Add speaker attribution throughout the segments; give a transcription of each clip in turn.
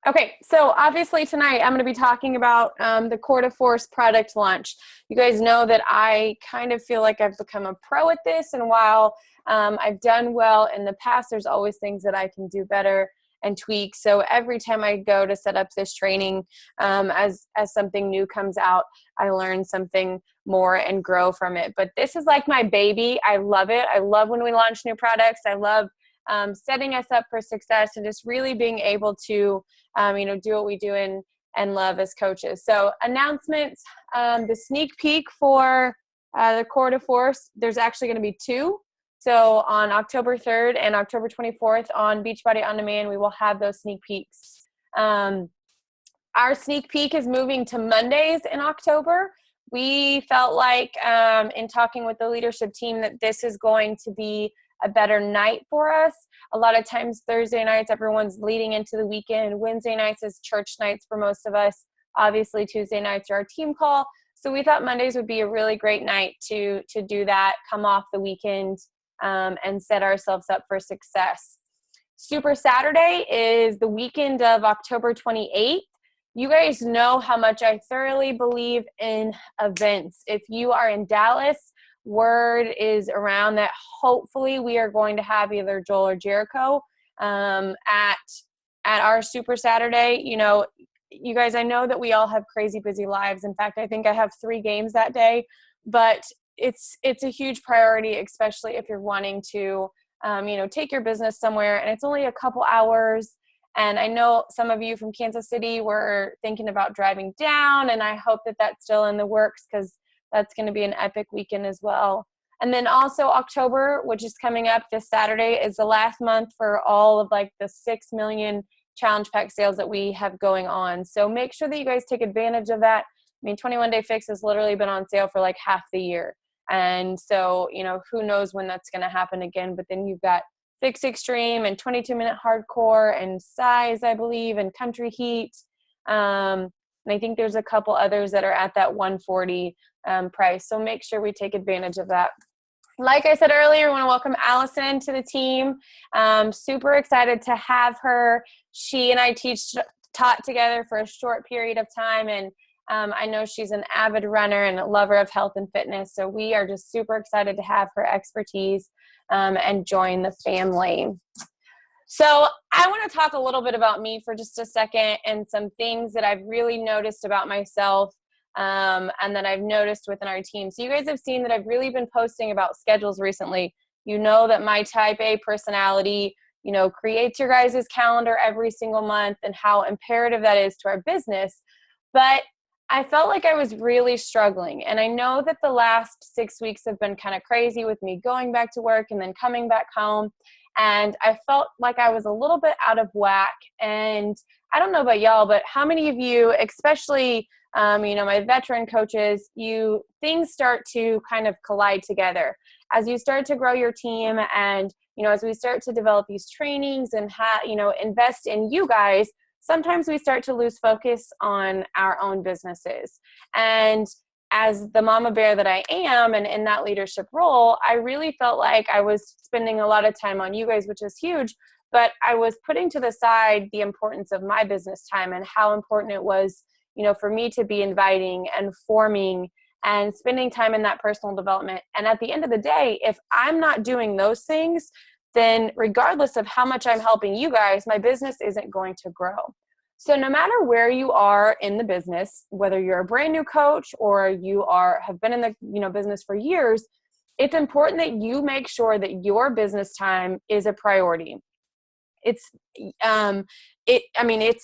Speaker 1: Okay, so obviously tonight I'm going to be talking about the Core to Force product launch. You guys know that I kind of feel like I've become a pro at this, and while I've done well in the past, there's always things that I can do better and tweak. So every time I go to set up this training, as something new comes out, I learn something more and grow from it. But this is like my baby. I love it. I love when we launch new products. I love setting us up for success and just really being able to do what we do and love as coaches. So announcements, the sneak peek for the Core to Force, there's actually going to be two. So on October 3rd and October 24th on Beachbody On Demand, we will have those sneak peeks. Our sneak peek is moving to Mondays in October. We felt like in talking with the leadership team that this is going to be a better night for us. A lot of times Thursday nights, everyone's leading into the weekend. Wednesday nights is church nights for most of us. Obviously, Tuesday nights are our team call. So we thought Mondays would be a really great night to do that, come off the weekend, and set ourselves up for success. Super Saturday is the weekend of October 28th. You guys know how much I thoroughly believe in events. If you are in Dallas, word is around that hopefully we are going to have either Joel or Jericho at our Super Saturday. You guys, I know that we all have crazy busy lives. In fact, I think I have 3 games that day, but it's a huge priority, especially if you're wanting to take your business somewhere, and it's only a couple hours. And I know some of you from Kansas City were thinking about driving down, and I hope that that's still in the works, because that's going to be an epic weekend as well. And then also October, which is coming up this Saturday, is the last month for all of the 6 million challenge pack sales that we have going on. So make sure that you guys take advantage of that. 21 Day Fix has literally been on sale for half the year. And so, who knows when that's going to happen again. But then you've got Fix Extreme and 22-minute hardcore and size, I believe, and country heat. And I think there's a couple others that are at that 140 price. So make sure we take advantage of that. Like I said earlier, I want to welcome Allison to the team. Super excited to have her. She and I taught together for a short period of time, and I know she's an avid runner and a lover of health and fitness. So we are just super excited to have her expertise and join the family. So I want to talk a little bit about me for just a second, and some things that I've really noticed about myself and that I've noticed within our team. So you guys have seen that I've really been posting about schedules recently. You know that my type A personality, creates your guys' calendar every single month, and how imperative that is to our business. But I felt like I was really struggling. And I know that the last 6 weeks have been kind of crazy with me going back to work and then coming back home. And I felt like I was a little bit out of whack. And I don't know about y'all, but how many of you, especially, my veteran coaches, things start to kind of collide together as you start to grow your team, and, as we start to develop these trainings and invest in you guys. Sometimes we start to lose focus on our own businesses. And as the mama bear that I am, and in that leadership role, I really felt like I was spending a lot of time on you guys, which is huge, but I was putting to the side the importance of my business time and how important it was, for me to be inviting and forming and spending time in that personal development. And at the end of the day, if I'm not doing those things, then regardless of how much I'm helping you guys, my business isn't going to grow. So no matter where you are in the business, whether you're a brand new coach or you have been in the business for years, it's important that you make sure that your business time is a priority. It's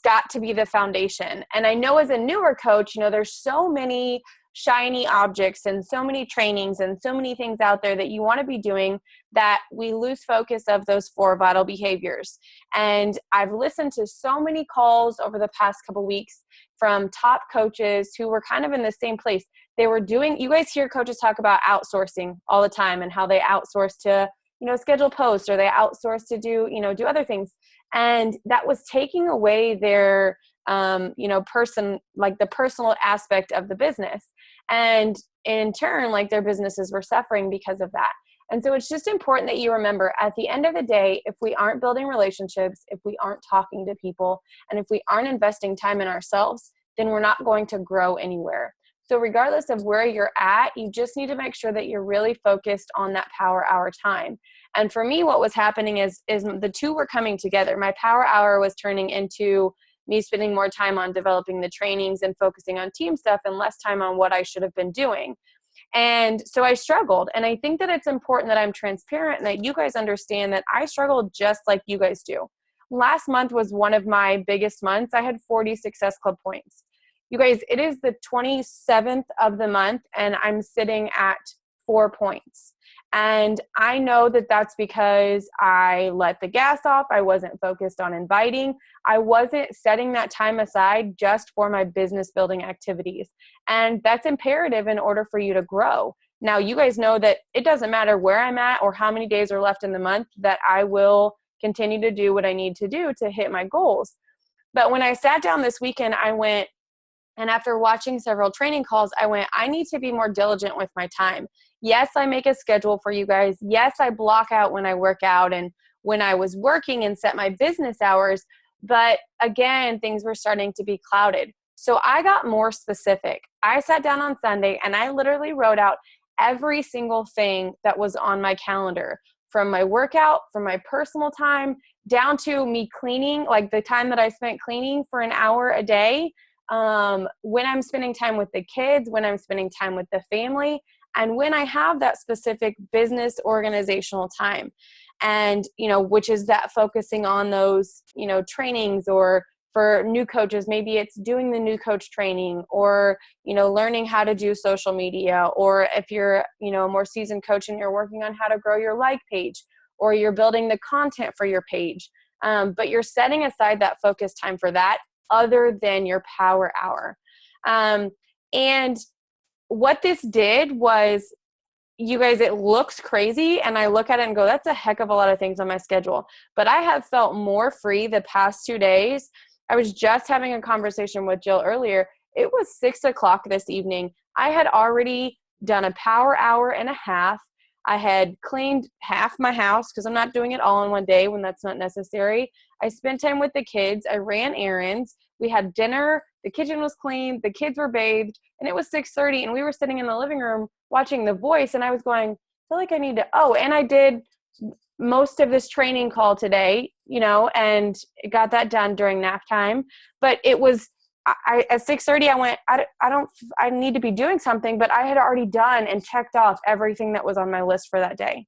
Speaker 1: got to be the foundation. And I know as a newer coach, there's so many shiny objects and so many trainings and so many things out there that you want to be doing that we lose focus of those 4 vital behaviors. And I've listened to so many calls over the past couple weeks from top coaches who were kind of in the same place. They were doing, you guys hear coaches talk about outsourcing all the time and how they outsource to, schedule posts, or they outsource to do other things. And that was taking away their, the personal aspect of the business. And in turn, their businesses were suffering because of that. And so it's just important that you remember at the end of the day, if we aren't building relationships, if we aren't talking to people, and if we aren't investing time in ourselves, then we're not going to grow anywhere. So regardless of where you're at, you just need to make sure that you're really focused on that power hour time. And for me, what was happening is the two were coming together. My power hour was turning into me spending more time on developing the trainings and focusing on team stuff and less time on what I should have been doing. And so I struggled. And I think that it's important that I'm transparent and that you guys understand that I struggled just like you guys do. Last month was one of my biggest months. I had 40 Success Club points. You guys, it is the 27th of the month and I'm sitting at 4 points. And I know that that's because I let the gas off. I wasn't focused on inviting. I wasn't setting that time aside just for my business building activities. And that's imperative in order for you to grow. Now, you guys know that it doesn't matter where I'm at or how many days are left in the month, that I will continue to do what I need to do to hit my goals. But when I sat down this weekend, I went, and after watching several training calls, I went, I need to be more diligent with my time. Yes, I make a schedule for you guys. Yes, I block out when I work out and when I was working and set my business hours. But again, things were starting to be clouded. So I got more specific. I sat down on Sunday and I literally wrote out every single thing that was on my calendar, from my workout, from my personal time, down to me cleaning, like the time that I spent cleaning for an hour a day. When I'm spending time with the kids, when I'm spending time with the family, and when I have that specific business organizational time. And, which is that focusing on those, trainings, or for new coaches, maybe it's doing the new coach training, or, learning how to do social media, or if you're, a more seasoned coach and you're working on how to grow your like page, or you're building the content for your page. But you're setting aside that focus time for that, other than your power hour. And what this did was, you guys, it looks crazy. And I look at it and go, that's a heck of a lot of things on my schedule. But I have felt more free the past 2 days. I was just having a conversation with Jill earlier. It was 6:00 this evening. I had already done a power hour and a half. I had cleaned half my house because I'm not doing it all in one day when that's not necessary. I spent time with the kids. I ran errands. We had dinner. The kitchen was clean. The kids were bathed. And it was 6:30 and we were sitting in the living room watching The Voice. And I was going, I feel like I need to, and I did most of this training call today, and got that done during nap time. But it was, at 6:30, I went, I need to be doing something, but I had already done and checked off everything that was on my list for that day.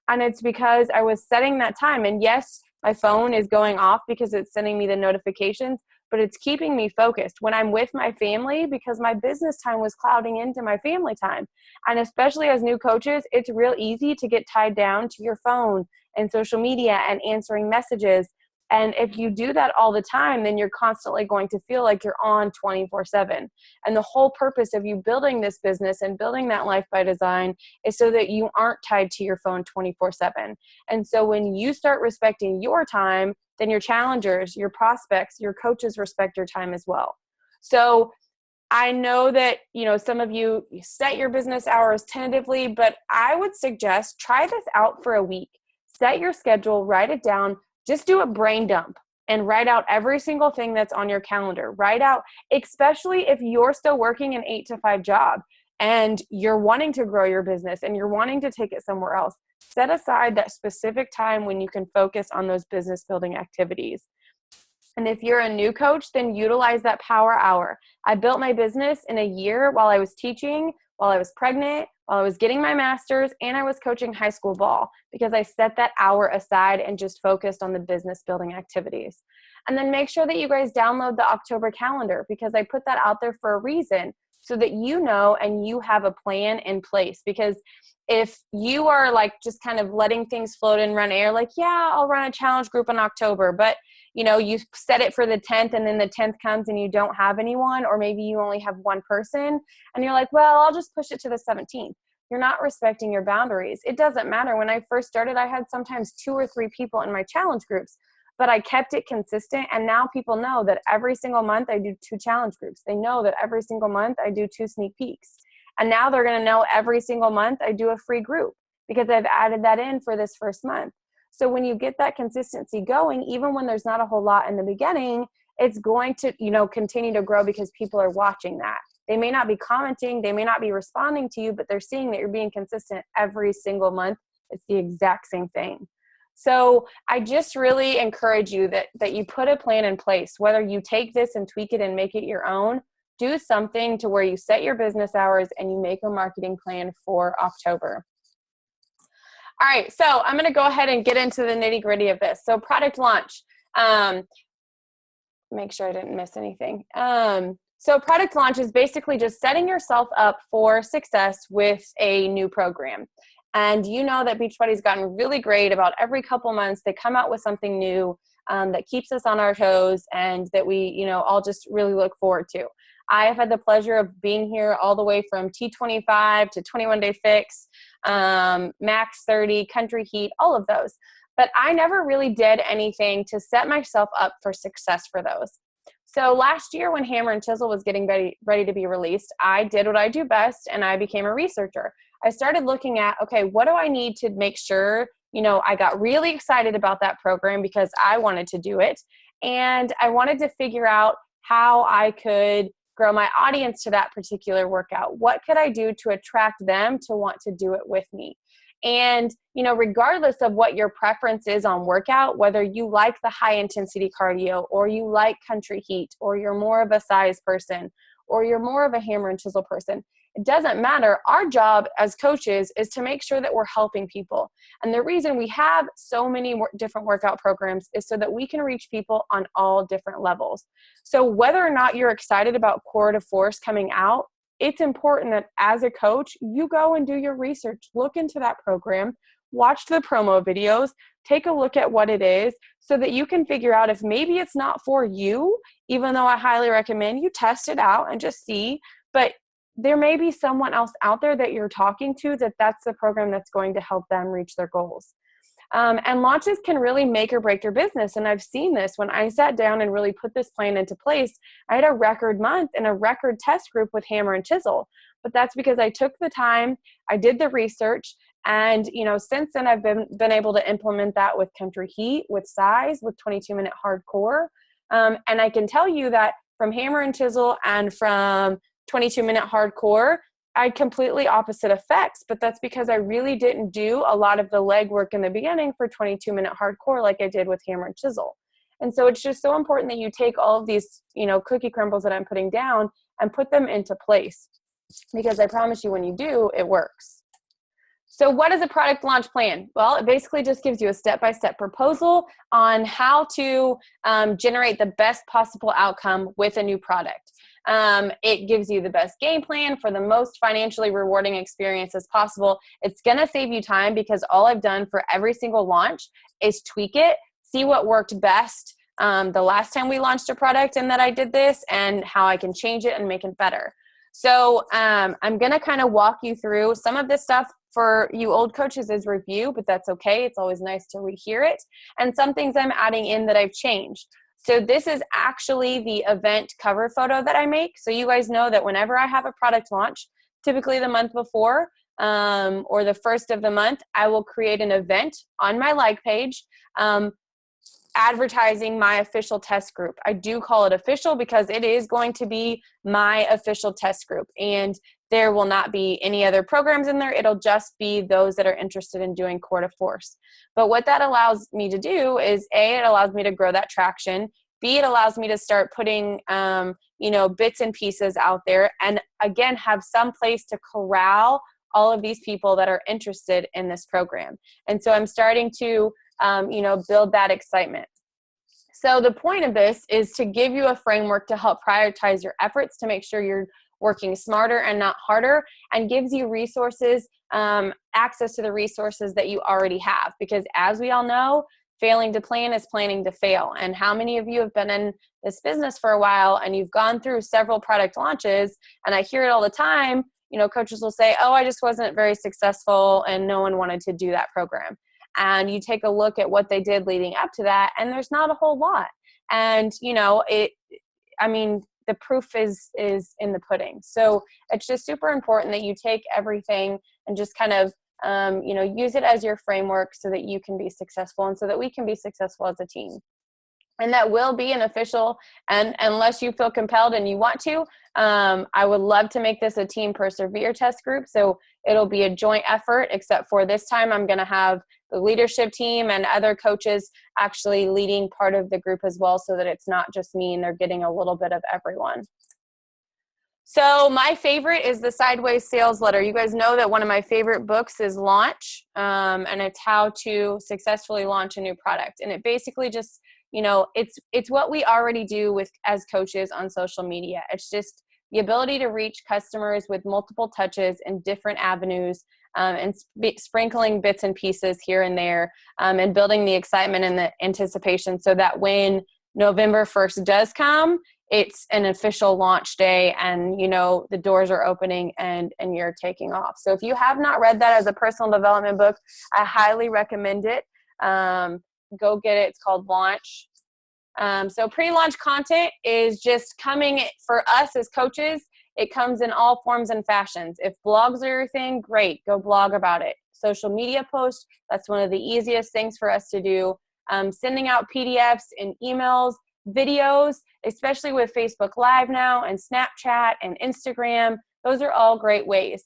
Speaker 1: And it's because I was setting that time. And yes, my phone is going off because it's sending me the notifications, but it's keeping me focused when I'm with my family, because my business time was clouding into my family time. And especially as new coaches, it's real easy to get tied down to your phone and social media and answering messages. And if you do that all the time, then you're constantly going to feel like you're on 24/7. And the whole purpose of you building this business and building that life by design is so that you aren't tied to your phone 24/7. And so when you start respecting your time, then your challengers, your prospects, your coaches respect your time as well. So I know that, some of you set your business hours tentatively, but I would suggest try this out for a week. Set your schedule, write it down. Just do a brain dump and write out every single thing that's on your calendar. Write out, especially if you're still working an 8-to-5 job and you're wanting to grow your business and you're wanting to take it somewhere else. Set aside that specific time when you can focus on those business building activities. And if you're a new coach, then utilize that power hour. I built my business in a year while I was teaching, while I was pregnant, while I was getting my master's, and I was coaching high school ball, because I set that hour aside and just focused on the business building activities. And then make sure that you guys download the October calendar, because I put that out there for a reason, so that you know and you have a plan in place. Because if you are like just kind of letting things float and run air, like, yeah, I'll run a challenge group in October, but you set it for the 10th and then the 10th comes and you don't have anyone, or maybe you only have one person and you're like, well, I'll just push it to the 17th. You're not respecting your boundaries. It doesn't matter. When I first started, I had sometimes 2 or 3 people in my challenge groups, but I kept it consistent. And now people know that every single month I do 2 challenge groups. They know that every single month I do 2 sneak peeks. And now they're going to know every single month I do a free group. because I've added that in for this first month. So when you get that consistency going, even when there's not a whole lot in the beginning, it's going to, continue to grow because people are watching that. They may not be commenting, they may not be responding to you, but they're seeing that you're being consistent every single month. It's the exact same thing. So I just really encourage you that you put a plan in place, whether you take this and tweak it and make it your own. Do something to where you set your business hours and you make a marketing plan for October. All right, so I'm going to go ahead and get into the nitty gritty of this. So product launch, make sure I didn't miss anything. So product launch is basically just setting yourself up for success with a new program. And you know that Beachbody's gotten really great about every couple months. They come out with something new that keeps us on our toes and that we, all just really look forward to. I have had the pleasure of being here all the way from T25 to 21-day fix, max 30, country heat, all of those. But I never really did anything to set myself up for success for those. So last year when Hammer and Chisel was getting ready to be released, I did what I do best and I became a researcher. I started looking at, okay, what do I need to make sure, I got really excited about that program because I wanted to do it. And I wanted to figure out how I could grow my audience to that particular workout. What could I do to attract them to want to do it with me? And, regardless of what your preference is on workout, whether you like the high intensity cardio or you like country heat or you're more of a size person or you're more of a hammer and chisel person, it doesn't matter. Our job as coaches is to make sure that we're helping people. And the reason we have so many different workout programs is so that we can reach people on all different levels. So whether or not you're excited about Core to Force coming out, it's important that as a coach, you go and do your research, look into that program, watch the promo videos, take a look at what it is so that you can figure out if maybe it's not for you, even though I highly recommend you test it out and just see. But there may be someone else out there that you're talking to that's the program that's going to help them reach their goals. And launches can really make or break your business. And I've seen this when I sat down and really put this plan into place. I had a record month and a record test group with Hammer and Chisel. But that's because I took the time, I did the research, and since then I've been able to implement that with country heat, with size, with 22-minute hardcore. And I can tell you that from Hammer and Chisel and from 22-minute hardcore, I had completely opposite effects, but that's because I really didn't do a lot of the legwork in the beginning for 22-minute hardcore like I did with Hammer and Chisel. And so it's just so important that you take all of these, cookie crumbles that I'm putting down and put them into place, because I promise you when you do, it works. So what is a product launch plan? Well, it basically just gives you a step-by-step proposal on how to generate the best possible outcome with a new product. It gives you the best game plan for the most financially rewarding experience as possible. It's going to save you time because all I've done for every single launch is tweak it, see what worked best the last time we launched a product and that I did this, and how I can change it and make it better. So I'm going to kind of walk you through some of this stuff. For you old coaches is review, but that's okay. It's always nice to rehear it. And some things I'm adding in that I've changed. So this is actually the event cover photo that I make. So you guys know that whenever I have a product launch, typically the month before or the first of the month, I will create an event on my like page advertising my official test group. I do call it official because it is going to be my official test group, and there will not be any other programs in there. It'll just be those that are interested in doing Core to Force. But what that allows me to do is A, it allows me to grow that traction. B, it allows me to start putting, bits and pieces out there, and again, have some place to corral all of these people that are interested in this program. And so I'm starting to, build that excitement. So the point of this is to give you a framework to help prioritize your efforts to make sure you're working smarter and not harder, and gives you resources, access to the resources that you already have. Because as we all know, failing to plan is planning to fail. And how many of you have been in this business for a while and you've gone through several product launches, and I hear it all the time, coaches will say, oh, I just wasn't very successful and no one wanted to do that program. And you take a look at what they did leading up to that, and there's not a whole lot. And, the proof is in the pudding. So it's just super important that you take everything and just kind of you know, use it as your framework so that you can be successful and so that we can be successful as a team. And that will be an official, and unless you feel compelled and you want to, I would love to make this a team Persevere test group. So it'll be a joint effort, except for this time I'm going to have the leadership team and other coaches actually leading part of the group as well, so that it's not just me and they're getting a little bit of everyone. So my favorite is the Sideways Sales Letter. You guys know that one of my favorite books is Launch, and it's how to successfully launch a new product. And it basically just, you know, it's what we already do with as coaches on social media. It's just the ability to reach customers with multiple touches in different avenues, and sprinkling bits and pieces here and there, and building the excitement and the anticipation so that when November 1st does come, it's an official launch day and, you know, the doors are opening and you're taking off. So if you have not read that as a personal development book, I highly recommend it. Go get it. It's called Launch. So pre-launch content is just coming for us as coaches. It comes in all forms and fashions. If blogs are your thing, great, go blog about it. Social media posts, that's one of the easiest things for us to do. Sending out PDFs and emails, videos, especially with Facebook Live now and Snapchat and Instagram, those are all great ways.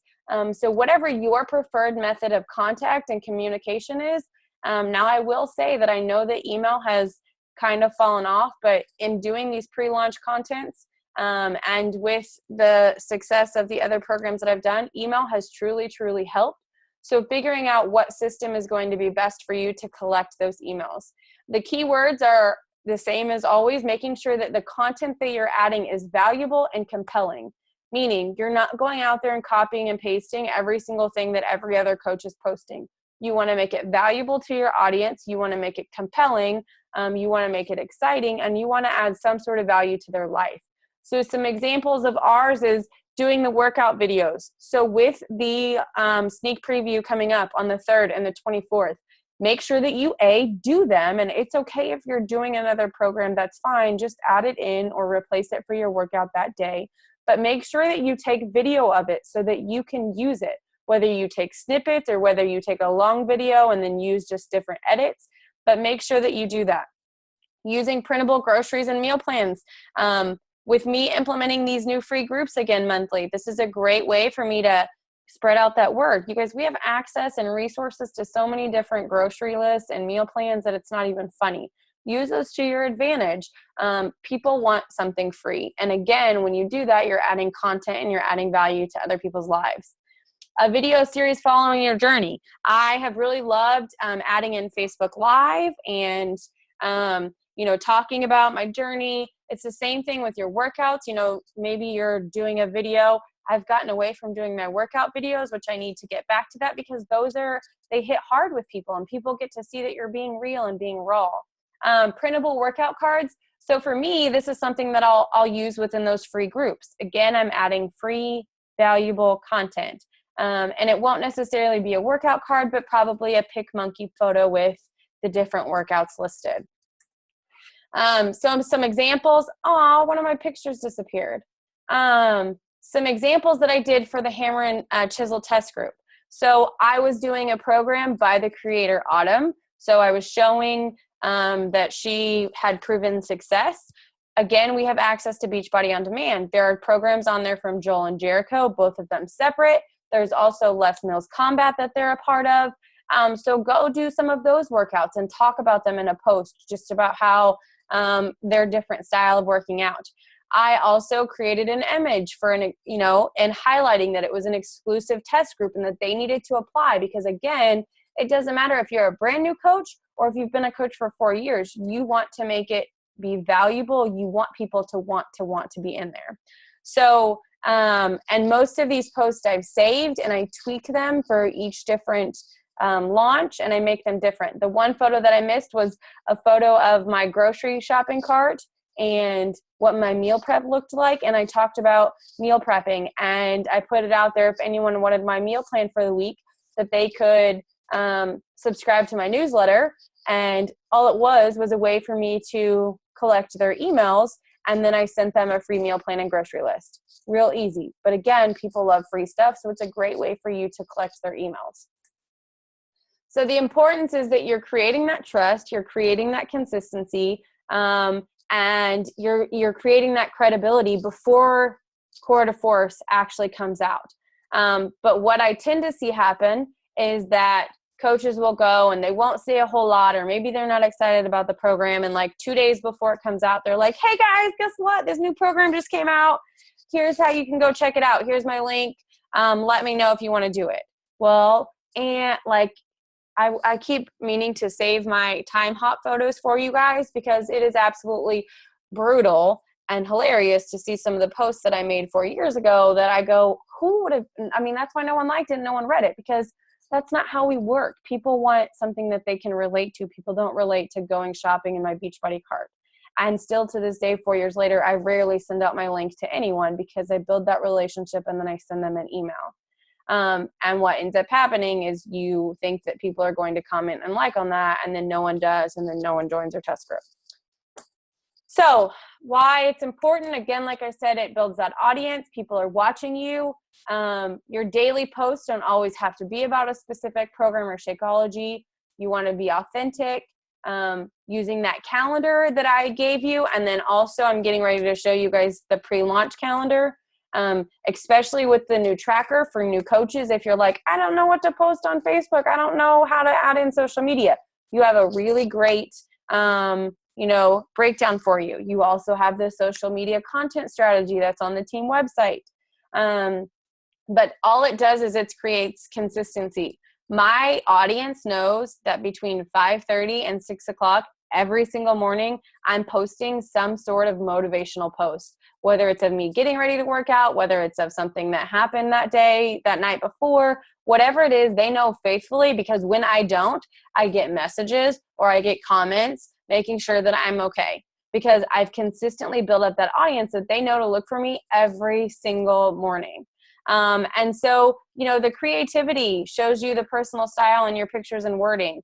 Speaker 1: So whatever your preferred method of contact and communication is, now I will say that I know that email has kind of fallen off, but in doing these pre-launch contents, and with the success of the other programs that I've done, email has truly, truly helped. So figuring out what system is going to be best for you to collect those emails. The keywords are the same as always, making sure that the content that you're adding is valuable and compelling, meaning you're not going out there and copying and pasting every single thing that every other coach is posting. You want to make it valuable to your audience. You want to make it compelling. You want to make it exciting, and you want to add some sort of value to their life. So some examples of ours is doing the workout videos. So with the sneak preview coming up on the 3rd and the 24th, make sure that you do them, and it's okay if you're doing another program, that's fine. Just add it in or replace it for your workout that day. But make sure that you take video of it so that you can use it, whether you take snippets or whether you take a long video and then use just different edits. But make sure that you do that. Using printable groceries and meal plans. With me implementing these new free groups again monthly, this is a great way for me to spread out that word. You guys, we have access and resources to so many different grocery lists and meal plans that it's not even funny. Use those to your advantage. People want something free. And again, when you do that, you're adding content and you're adding value to other people's lives. A video series following your journey. I have really loved adding in Facebook Live and, you know, talking about my journey. It's the same thing with your workouts. You know, maybe you're doing a video. I've gotten away from doing my workout videos, which I need to get back to that, because they hit hard with people and people get to see that you're being real and being raw. Printable workout cards. So for me, this is something that I'll use within those free groups. Again, I'm adding free, valuable content. And it won't necessarily be a workout card, but probably a pick monkey photo with the different workouts listed. Some examples. Oh, one of my pictures disappeared. Some examples that I did for the Hammer and Chisel test group. So I was doing a program by the creator Autumn. So I was showing that she had proven success. Again, we have access to Beachbody On Demand. There are programs on there from Joel and Jericho, both of them separate. There's also Les Mills Combat that they're a part of. So go do some of those workouts and talk about them in a post, just about how their different style of working out. I also created an image for and highlighting that it was an exclusive test group and that they needed to apply, because again, it doesn't matter if you're a brand new coach or if you've been a coach for 4 years, you want to make it be valuable. You want people to want to be in there. So, and most of these posts I've saved and I tweak them for each different launch, and I make them different. The one photo that I missed was a photo of my grocery shopping cart and what my meal prep looked like, and I talked about meal prepping, and I put it out there if anyone wanted my meal plan for the week, that they could subscribe to my newsletter, and all it was a way for me to collect their emails, and then I sent them a free meal plan and grocery list. Real easy. But again, people love free stuff, so it's a great way for you to collect their emails. So the importance is that you're creating that trust, you're creating that consistency, and you're creating that credibility before Core to Force actually comes out. But what I tend to see happen is that coaches will go and they won't say a whole lot, or maybe they're not excited about the program. And like 2 days before it comes out, they're like, hey guys, guess what? This new program just came out. Here's how you can go check it out. Here's my link. Let me know if you want to do it. Well, and like, I keep meaning to save my time hop photos for you guys, because it is absolutely brutal and hilarious to see some of the posts that I made 4 years ago that I go, who would have, I mean, that's why no one liked it and no one read it, because that's not how we work. People want something that they can relate to. People don't relate to going shopping in my Beachbody cart. And still to this day, 4 years later, I rarely send out my link to anyone, because I build that relationship and then I send them an email. And what ends up happening is you think that people are going to comment and like on that, and then no one does, and then no one joins your test group. So why it's important, again, like I said, it builds that audience. People are watching you. Your daily posts don't always have to be about a specific program or Shakeology. You want to be authentic, using that calendar that I gave you. And then also I'm getting ready to show you guys the pre-launch calendar. Especially with the new tracker for new coaches. If you're like, I don't know what to post on Facebook, I don't know how to add in social media, you have a really great, breakdown for you. You also have the social media content strategy that's on the team website. But all it does is it creates consistency. My audience knows that between 5:30 and 6 o'clock every single morning, I'm posting some sort of motivational post, whether it's of me getting ready to work out, whether it's of something that happened that day, that night before, whatever it is, they know faithfully, because when I don't, I get messages or I get comments making sure that I'm okay, because I've consistently built up that audience that they know to look for me every single morning. And so, the creativity shows you the personal style in your pictures and wording.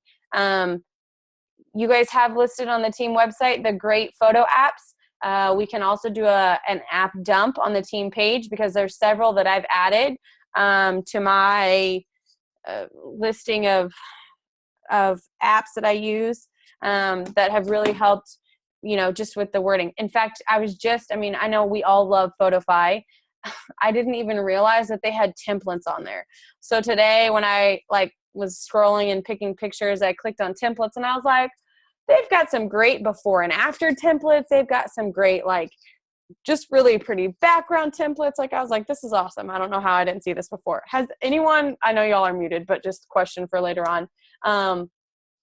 Speaker 1: You guys have listed on the team website the great photo apps. We can also do an app dump on the team page, because there's several that I've added to my listing of apps that I use that have really helped, just with the wording. In fact, I know we all love Photify. I didn't even realize that they had templates on there. So today when I was scrolling and picking pictures, I clicked on templates and I was like, they've got some great before and after templates. They've got some great, just really pretty background templates. I was like, this is awesome. I don't know how I didn't see this before. Has anyone, I know y'all are muted, but just question for later on.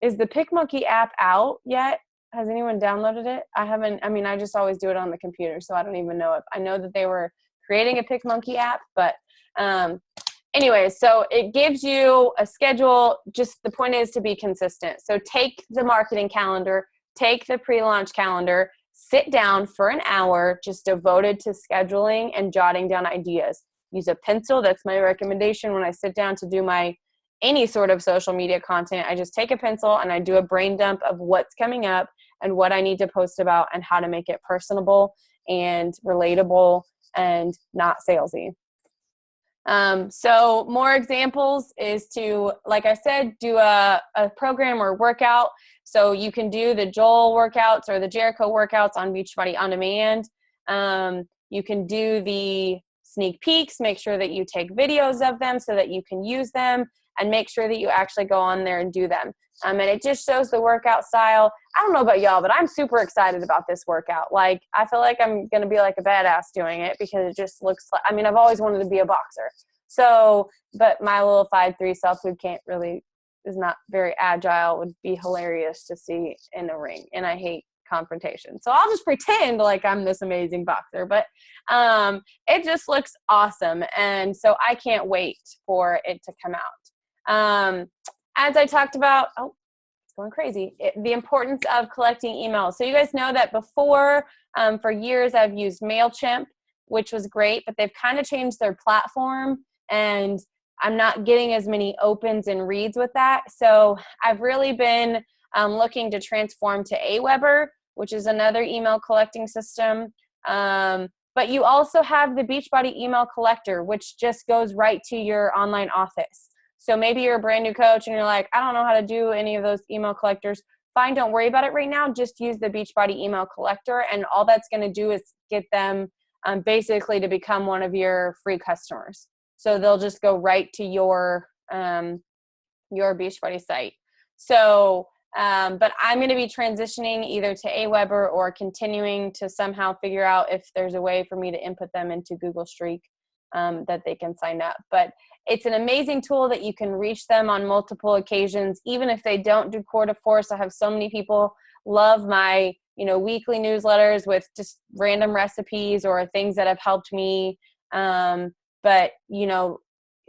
Speaker 1: Is the PicMonkey app out yet? Has anyone downloaded it? I haven't. I just always do it on the computer, so I don't even know if I know that they were creating a PicMonkey app, but anyway, so it gives you a schedule. Just the point is to be consistent. So take the marketing calendar, take the pre-launch calendar, sit down for an hour just devoted to scheduling and jotting down ideas. Use a pencil. That's my recommendation when I sit down to do any sort of social media content. I just take a pencil and I do a brain dump of what's coming up and what I need to post about and how to make it personable and relatable and not salesy. So more examples is to, like I said, do a program or workout. So you can do the Joel workouts or the Jericho workouts on Beachbody On Demand. You can do the sneak peeks, make sure that you take videos of them so that you can use them, and make sure that you actually go on there and do them. And it just shows the workout style. I don't know about y'all, but I'm super excited about this workout. I feel like I'm going to be like a badass doing it, because it just looks like, I've always wanted to be a boxer. So, but my little 5'3" self-food is not very agile. Would be hilarious to see in a ring. And I hate confrontation. So I'll just pretend like I'm this amazing boxer, but it just looks awesome. And so I can't wait for it to come out. As I talked about, it's going crazy, the importance of collecting emails. So you guys know that before, for years, I've used MailChimp, which was great, but they've kind of changed their platform, and I'm not getting as many opens and reads with that. So I've really been looking to transform to Aweber, which is another email collecting system. But you also have the Beachbody email collector, which just goes right to your online office. So maybe you're a brand new coach and you're like, I don't know how to do any of those email collectors. Fine, don't worry about it right now. Just use the Beachbody email collector, and all that's going to do is get them basically to become one of your free customers. So they'll just go right to your Beachbody site. So, but I'm going to be transitioning either to Aweber or continuing to somehow figure out if there's a way for me to input them into Google Streak that they can sign up. But it's an amazing tool that you can reach them on multiple occasions, even if they don't do Core to Force. I have so many people love my, weekly newsletters with just random recipes or things that have helped me. But,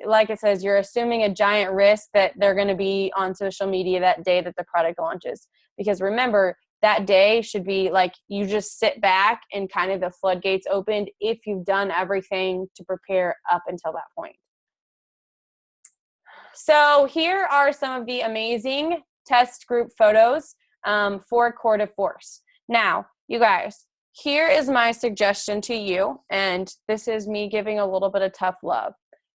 Speaker 1: like it says, you're assuming a giant risk that they're going to be on social media that day that the product launches. Because remember, that day should be like you just sit back and kind of the floodgates opened if you've done everything to prepare up until that point. So here are some of the amazing test group photos for Core to Force. Now, you guys, here is my suggestion to you, and this is me giving a little bit of tough love.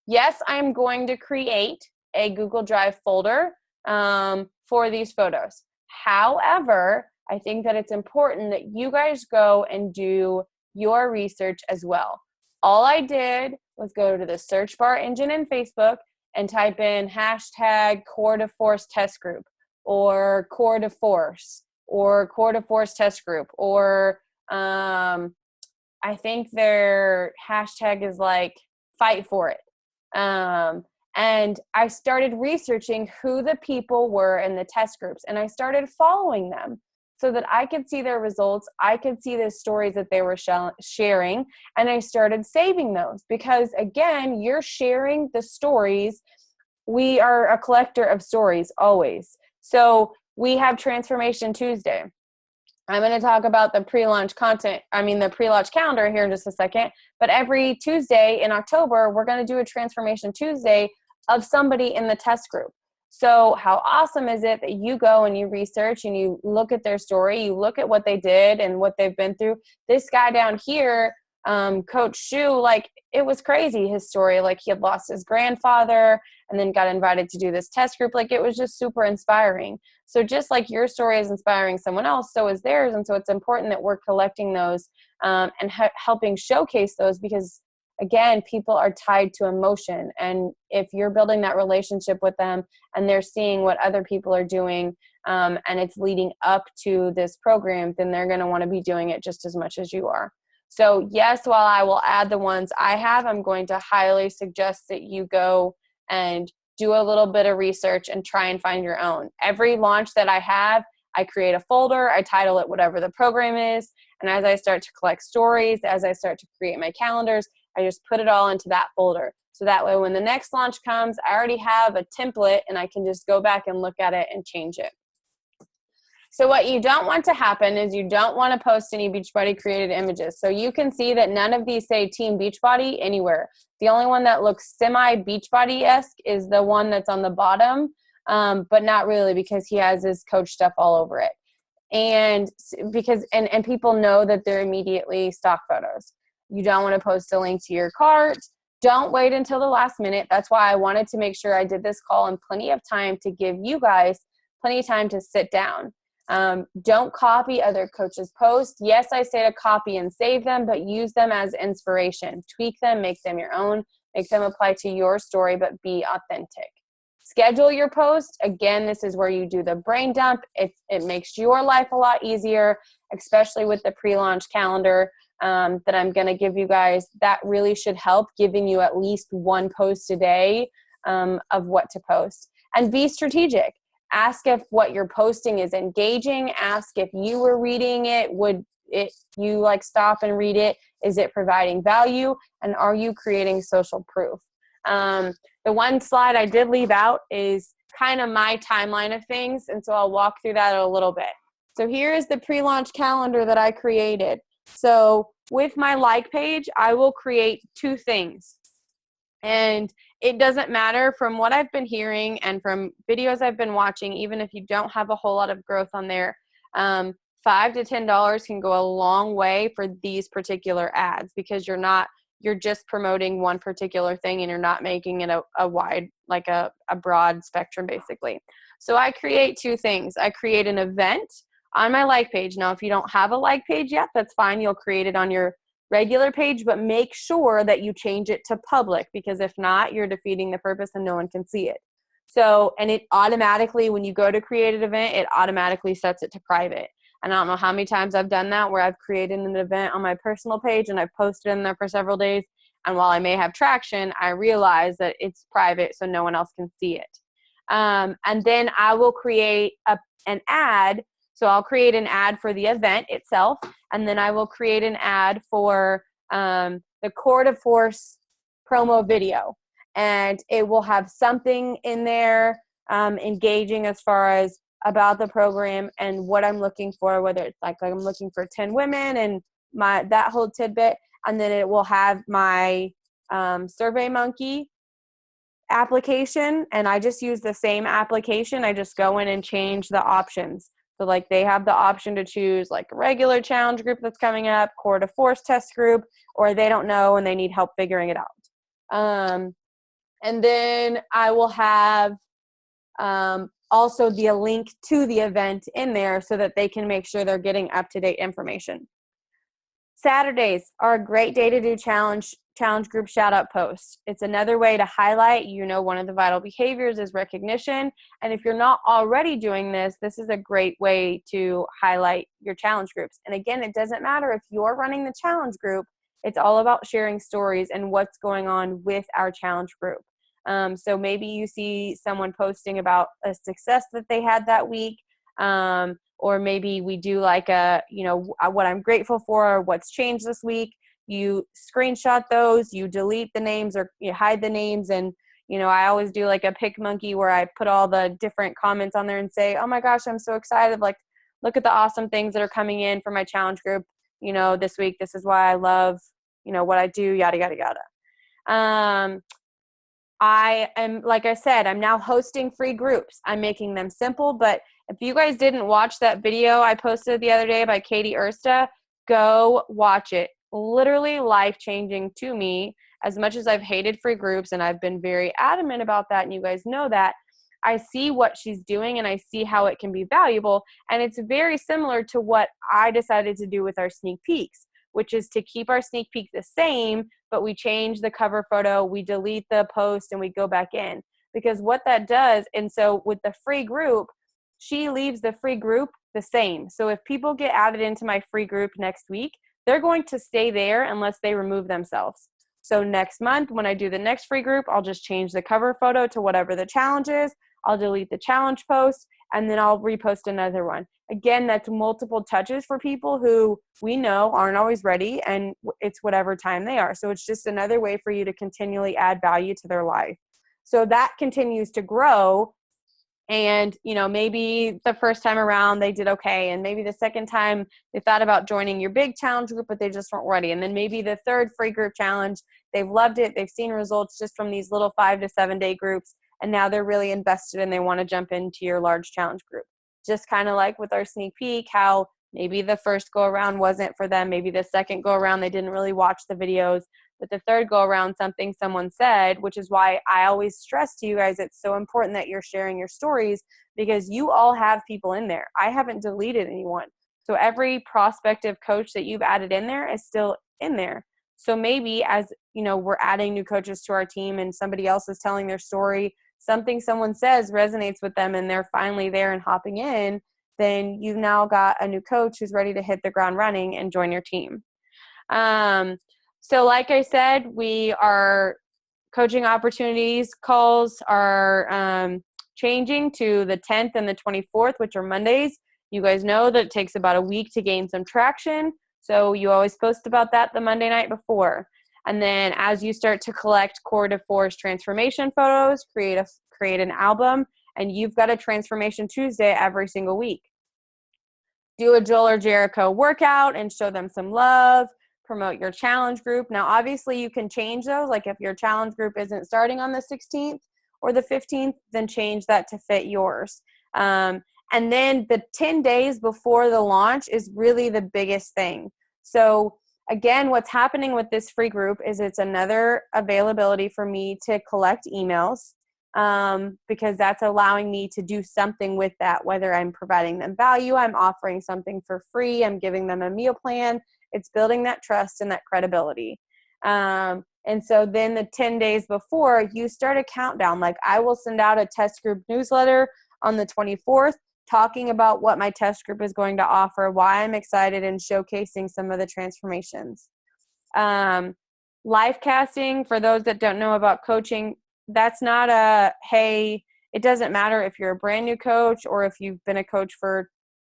Speaker 1: Yes, I'm going to create a Google Drive folder for these photos. However, I think that it's important that you guys go and do your research as well. All I did was go to the search bar engine in Facebook and type in hashtag Core to Force test group, or Core to Force, or Core to Force test group, or I think their hashtag is like fight for it. And I started researching who the people were in the test groups, and I started following them so that I could see their results. I could see the stories that they were sharing, and I started saving those because, again, you're sharing the stories. We are a collector of stories always. So we have Transformation Tuesday. I'm going to talk about the pre-launch calendar here in just a second. But every Tuesday in October, we're going to do a Transformation Tuesday of somebody in the test group. So how awesome is it that you go and you research and you look at their story, you look at what they did and what they've been through. This guy down here, Coach Shu, it was crazy, his story. He had lost his grandfather and then got invited to do this test group. It was just super inspiring. So just like your story is inspiring someone else, so is theirs. And so it's important that we're collecting those and helping showcase those because, again, people are tied to emotion. And if you're building that relationship with them and they're seeing what other people are doing and it's leading up to this program, then they're going to want to be doing it just as much as you are. So yes, while I will add the ones I have, I'm going to highly suggest that you go and do a little bit of research and try and find your own. Every launch that I have, I create a folder, I title it whatever the program is, and as I start to collect stories, as I start to create my calendars, I just put it all into that folder. So that way when the next launch comes, I already have a template and I can just go back and look at it and change it. So what you don't want to happen is you don't want to post any Beachbody created images. So you can see that none of these say Team Beachbody anywhere. The only one that looks semi-Beachbody-esque is the one that's on the bottom, but not really because he has his coach stuff all over it. And because and people know that they're immediately stock photos. You don't want to post a link to your cart. Don't wait until the last minute. That's why I wanted to make sure I did this call in plenty of time to give you guys plenty of time to sit down. Don't copy other coaches' posts. Yes, I say to copy and save them, but use them as inspiration. Tweak them, make them your own, make them apply to your story, but be authentic. Schedule your post. Again, this is where you do the brain dump. It makes your life a lot easier, especially with the pre-launch calendar that I'm going to give you guys. That really should help, giving you at least one post a day of what to post. And be strategic. Ask if what you're posting is engaging. Ask if you were reading it. Would you stop and read it? Is it providing value? And are you creating social proof? The one slide I did leave out is kind of my timeline of things. And so I'll walk through that a little bit. So here is the pre-launch calendar that I created. So with my like page, I will create two things. And it doesn't matter from what I've been hearing and from videos I've been watching, even if you don't have a whole lot of growth on there, $5 to $10 can go a long way for these particular ads because you're not you're just promoting one particular thing and you're not making it a wide, like a broad spectrum basically. So I create two things. I create an event on my like page. Now, if you don't have a like page yet, that's fine. You'll create it on your regular page, but make sure that you change it to public, because if not, you're defeating the purpose and no one can see it. So, and it automatically, when you go to create an event, it automatically sets it to private. And I don't know how many times I've done that, where I've created an event on my personal page and I've posted in there for several days. And while I may have traction, I realize that it's private so no one else can see it. And then I will create an ad. So I'll create an ad for the event itself, and then I will create an ad for the Core de Force promo video. And it will have something in there engaging as far as about the program and what I'm looking for, whether it's like I'm looking for 10 women and that whole tidbit. And then it will have my SurveyMonkey application, and I just use the same application. I just go in and change the options. So like they have the option to choose like a regular challenge group that's coming up, Core de Force test group, or they don't know and they need help figuring it out. And then I will have also the link to the event in there so that they can make sure they're getting up-to-date information. Saturdays are a great day to do challenge group shout out posts. It's another way to highlight, one of the vital behaviors is recognition. And if you're not already doing this, this is a great way to highlight your challenge groups. And again, it doesn't matter if you're running the challenge group, it's all about sharing stories and what's going on with our challenge group. So maybe you see someone posting about a success that they had that week. Or maybe we do like what I'm grateful for, or what's changed this week. You screenshot those, you delete the names or you hide the names. And, I always do like a pick monkey where I put all the different comments on there and say, oh my gosh, I'm so excited. Like, look at the awesome things that are coming in for my challenge group. This week, this is why I love, what I do, yada, yada, yada. I am, like I said, I'm now hosting free groups. I'm making them simple, but if you guys didn't watch that video I posted the other day by Katie Ersta, go watch it. Literally life-changing to me. As much as I've hated free groups, and I've been very adamant about that, and you guys know that, I see what she's doing and I see how it can be valuable. And it's very similar to what I decided to do with our sneak peeks, which is to keep our sneak peek the same, but we change the cover photo, we delete the post, and we go back in. Because what that does, and so with the free group, she leaves the free group the same. So if people get added into my free group next week, they're going to stay there unless they remove themselves. So next month, when I do the next free group, I'll just change the cover photo to whatever the challenge is. I'll delete the challenge post, and then I'll repost another one. Again, that's multiple touches for people who we know aren't always ready, and it's whatever time they are. So it's just another way for you to continually add value to their life. So that continues to grow. And, maybe the first time around they did okay. And maybe the second time they thought about joining your big challenge group, but they just weren't ready. And then maybe the third free group challenge, they've loved it. They've seen results just from these little 5 to 7 day groups. And now they're really invested and they want to jump into your large challenge group. Just kind of like with our sneak peek, how maybe the first go around wasn't for them. Maybe the second go around, they didn't really watch the videos. But the third go around, something someone said, which is why I always stress to you guys, it's so important that you're sharing your stories, because you all have people in there. I haven't deleted anyone. So every prospective coach that you've added in there is still in there. So maybe as, we're adding new coaches to our team and somebody else is telling their story, something someone says resonates with them and they're finally there and hopping in, then you've now got a new coach who's ready to hit the ground running and join your team. So like I said, we are coaching opportunities calls are changing to the 10th and the 24th, which are Mondays. You guys know that it takes about a week to gain some traction. So you always post about that the Monday night before. And then as you start to collect Core de Force transformation photos, create an album, and you've got a Transformation Tuesday every single week. Do a Joel or Jericho workout and show them some love. Promote your challenge group. Now, obviously, you can change those. Like if your challenge group isn't starting on the 16th or the 15th, then change that to fit yours. And then the 10 days before the launch is really the biggest thing. So again, what's happening with this free group is it's another availability for me to collect emails, because that's allowing me to do something with that, whether I'm providing them value, I'm offering something for free, I'm giving them a meal plan. It's building that trust and that credibility. And so then the 10 days before, you start a countdown. Like, I will send out a test group newsletter on the 24th talking about what my test group is going to offer, why I'm excited, and showcasing some of the transformations. Live casting, for those that don't know about coaching, that's not a, hey, it doesn't matter if you're a brand new coach or if you've been a coach for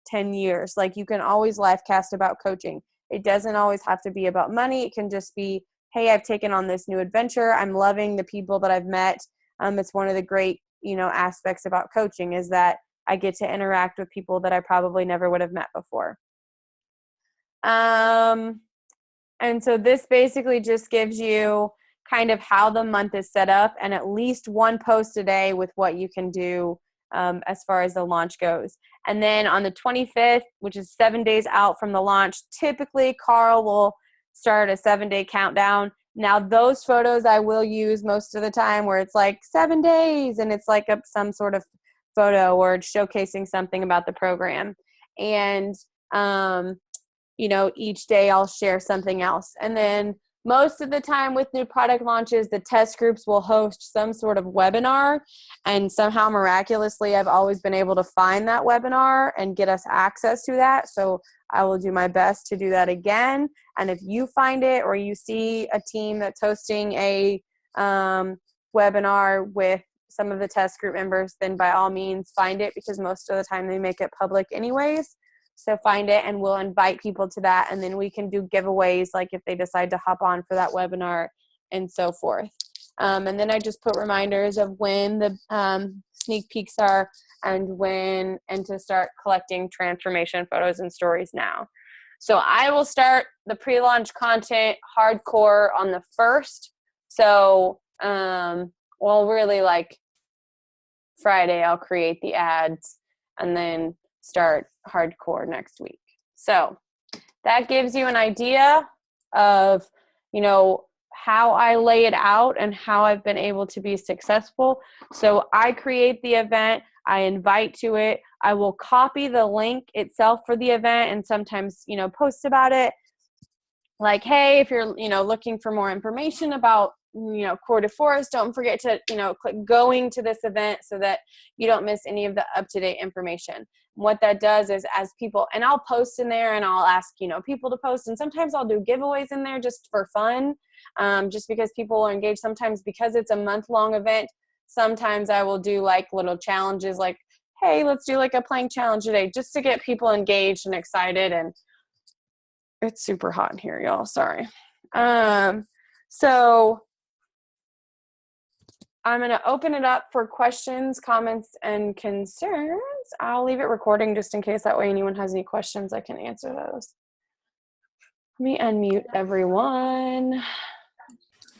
Speaker 1: 10 years. Like, you can always live cast about coaching. It doesn't always have to be about money. It can just be, hey, I've taken on this new adventure. I'm loving the people that I've met. It's one of the great, aspects about coaching is that I get to interact with people that I probably never would have met before. And so this basically just gives you kind of how the month is set up, and at least one post a day with what you can do as far as the launch goes. And then on the 25th, which is 7 days out from the launch, typically Carl will start a 7-day countdown. Now, those photos I will use most of the time where it's like 7 days and it's like some sort of photo or showcasing something about the program. And, each day I'll share something else. And then most of the time with new product launches, the test groups will host some sort of webinar, and somehow miraculously I've always been able to find that webinar and get us access to that. So I will do my best to do that again. And if you find it or you see a team that's hosting a webinar with some of the test group members, then by all means find it, because most of the time they make it public anyways. So find it and we'll invite people to that. And then we can do giveaways, like if they decide to hop on for that webinar and so forth. And then I just put reminders of when the sneak peeks are and to start collecting transformation photos and stories now. So I will start the pre-launch content hardcore on the 1st. So, really like Friday, I'll create the ads and then start hardcore next week. So that gives you an idea of, how I lay it out and how I've been able to be successful. So I create the event, I invite to it, I will copy the link itself for the event and sometimes, post about it. Like, hey, if you're, looking for more information about, Core de Force, don't forget to, click going to this event so that you don't miss any of the up-to-date information. What that does is, as people, and I'll post in there and I'll ask, people to post, and sometimes I'll do giveaways in there just for fun, just because people are engaged. Sometimes because it's a month-long event, sometimes I will do like little challenges like, hey, let's do like a plank challenge today, just to get people engaged and excited. And it's super hot in here, y'all. Sorry. So I'm going to open it up for questions, comments, and concerns. I'll leave it recording just in case, that way anyone has any questions, I can answer those. Let me unmute everyone.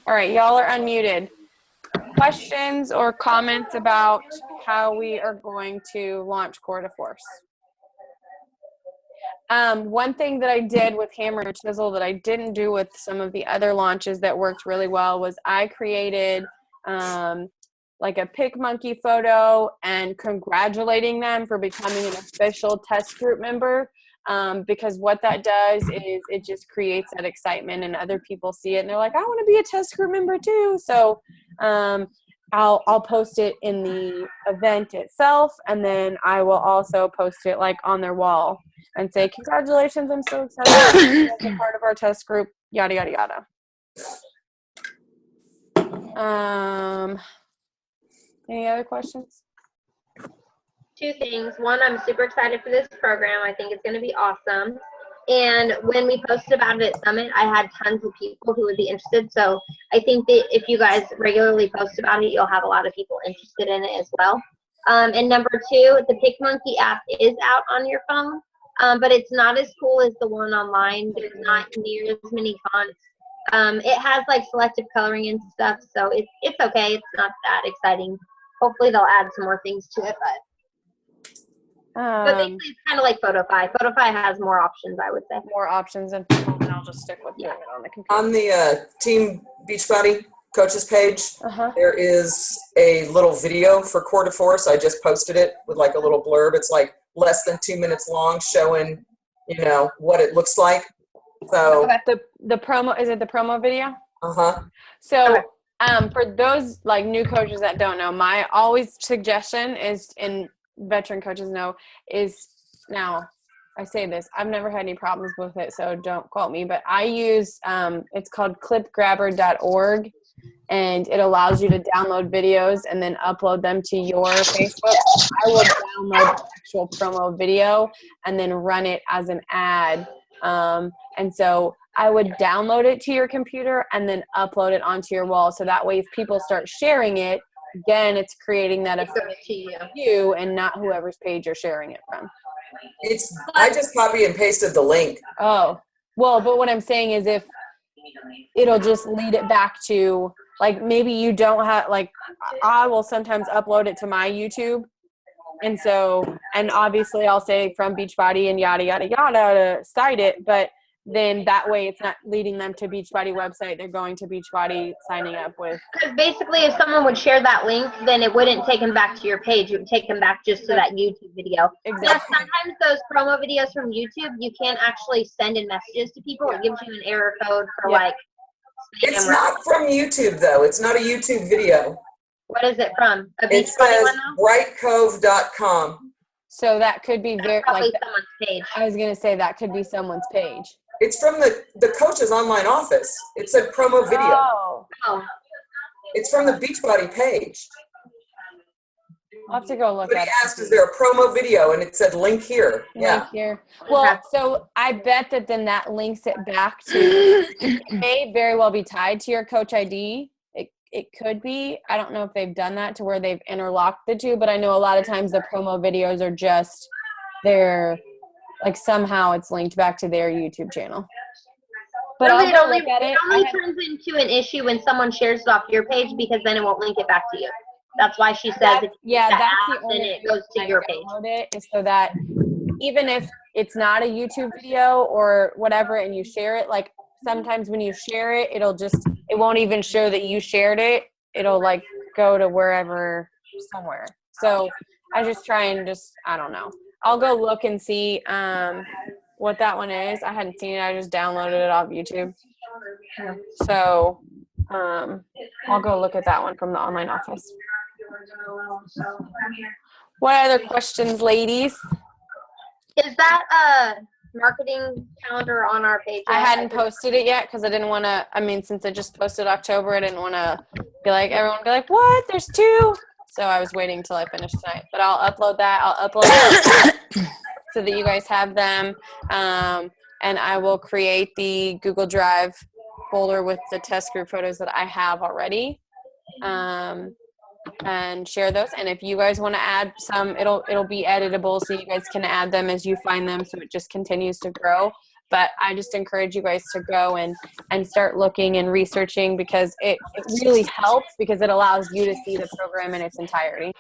Speaker 1: All right, y'all are unmuted. Questions or comments about how we are going to launch Core de Force? One thing that I did with Hammer and Chisel that I didn't do with some of the other launches that worked really well was I created like a pick monkey photo and congratulating them for becoming an official test group member, because what that does is it just creates that excitement and other people see it and they're like, I want to be a test group member too. So I'll post it in the event itself, and then I will also post it like on their wall and say, congratulations, I'm so excited to be a part of our test group, yada, yada, yada. Any other questions?
Speaker 2: 2 things. One, I'm super excited for this program. I think it's going to be awesome. And when we posted about it at Summit, I had tons of people who would be interested. So I think that if you guys regularly post about it, you'll have a lot of people interested in it as well. And number 2, the PicMonkey app is out on your phone, but it's not as cool as the one online. There's not near as many fonts. It has like selective coloring and stuff, so it's okay. It's not that exciting. Hopefully they'll add some more things to it, but But basically, it's kind of like Photofy. Photofy has more options, I would say.
Speaker 1: More options, and I'll just stick with doing it on the computer.
Speaker 3: On the Team Beachbody coaches page, there is a little video for Core de Force. I just posted it with like a little blurb. It's like less than 2 minutes long, showing, you know, what it looks like. So
Speaker 1: the promo, is it the promo video? So for those like new coaches that don't know, my always suggestion is, and veteran coaches know, is, now I say this, I've never had any problems with it, so don't quote me, but I use it's called clipgrabber.org, and it allows you to download videos and then upload them to your Facebook. I will download the actual promo video and then run it as an ad. And so I would download it to your computer and then upload it onto your wall. So that way, if people start sharing it, again, it's creating that effect to you and not whoever's page you're sharing it from.
Speaker 3: I just copy and pasted the link.
Speaker 1: Oh, well, but what I'm saying is, if it'll just lead it back to, like, maybe you don't have, like, I will sometimes upload it to my YouTube. And so, and obviously I'll say from Beachbody and yada, yada, yada to cite it, but then that way it's not leading them to Beachbody website. They're going to Beachbody, signing up with.
Speaker 2: Because basically, if someone would share that link, then it wouldn't take them back to your page. It would take them back just to that YouTube video.
Speaker 1: Exactly.
Speaker 2: Yes, sometimes those promo videos from YouTube, you can't actually send in messages to people. It gives you an error code for like.
Speaker 3: It's not from YouTube though. It's not a YouTube video.
Speaker 2: What is it from?
Speaker 3: It says brightcove.com.
Speaker 1: So that could be very,
Speaker 2: probably
Speaker 1: like,
Speaker 2: someone's page.
Speaker 1: I was going to say that could be someone's page.
Speaker 3: It's from the coach's online office. It said promo video.
Speaker 1: Oh.
Speaker 3: It's from the Beachbody page.
Speaker 1: I'll have to go look
Speaker 3: But
Speaker 1: at
Speaker 3: he
Speaker 1: it.
Speaker 3: asked, is there a promo video? And it said link here.
Speaker 1: Link here. Well, so I bet that then that links it back to, it may very well be tied to your coach ID. It could be. I don't know if they've done that to where they've interlocked the two, but I know a lot of times the promo videos are just their, like, somehow it's linked back to their YouTube channel. But
Speaker 2: Really,
Speaker 1: I'll go look at it.
Speaker 2: It only turns into an issue when someone shares it off your page, because then it won't link it back to you. That's why she says
Speaker 1: that's the only
Speaker 2: then it goes to your page.
Speaker 1: It is so that even if it's not a YouTube video or whatever and you share it, like sometimes when you share it, it won't even show that you shared it. It'll like go to wherever, somewhere. So I just try and I don't know. I'll go look and see what that one is. I hadn't seen it. I just downloaded it off YouTube. So I'll go look at that one from the online office. What other questions, ladies?
Speaker 2: Is that marketing calendar on our page?
Speaker 1: I hadn't posted it yet because I didn't want to, since I just posted October, I didn't want to everyone be like, what? There's 2? So I was waiting until I finished tonight. But I'll upload that. I'll upload it so that you guys have them. And I will create the Google Drive folder with the test group photos that I have already. And share those. And if you guys want to add some, it'll be editable, so you guys can add them as you find them, so it just continues to grow. But I just encourage you guys to go and start looking and researching, because it really helps, because it allows you to see the program in its entirety.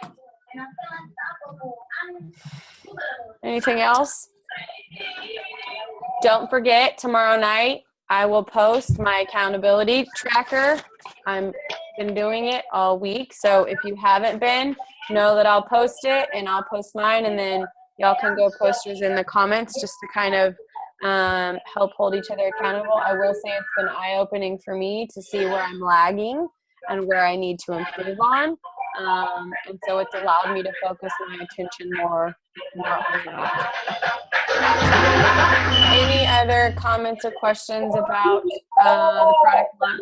Speaker 1: Anything else? Don't forget, tomorrow night I will post my accountability tracker. I've been doing it all week, so if you haven't been, know that I'll post it, and I'll post mine, and then y'all can go post yours in the comments just to kind of help hold each other accountable. I will say it's been eye-opening for me to see where I'm lagging and where I need to improve on, and so it's allowed me to focus my attention more. Any other comments or questions about the product launch?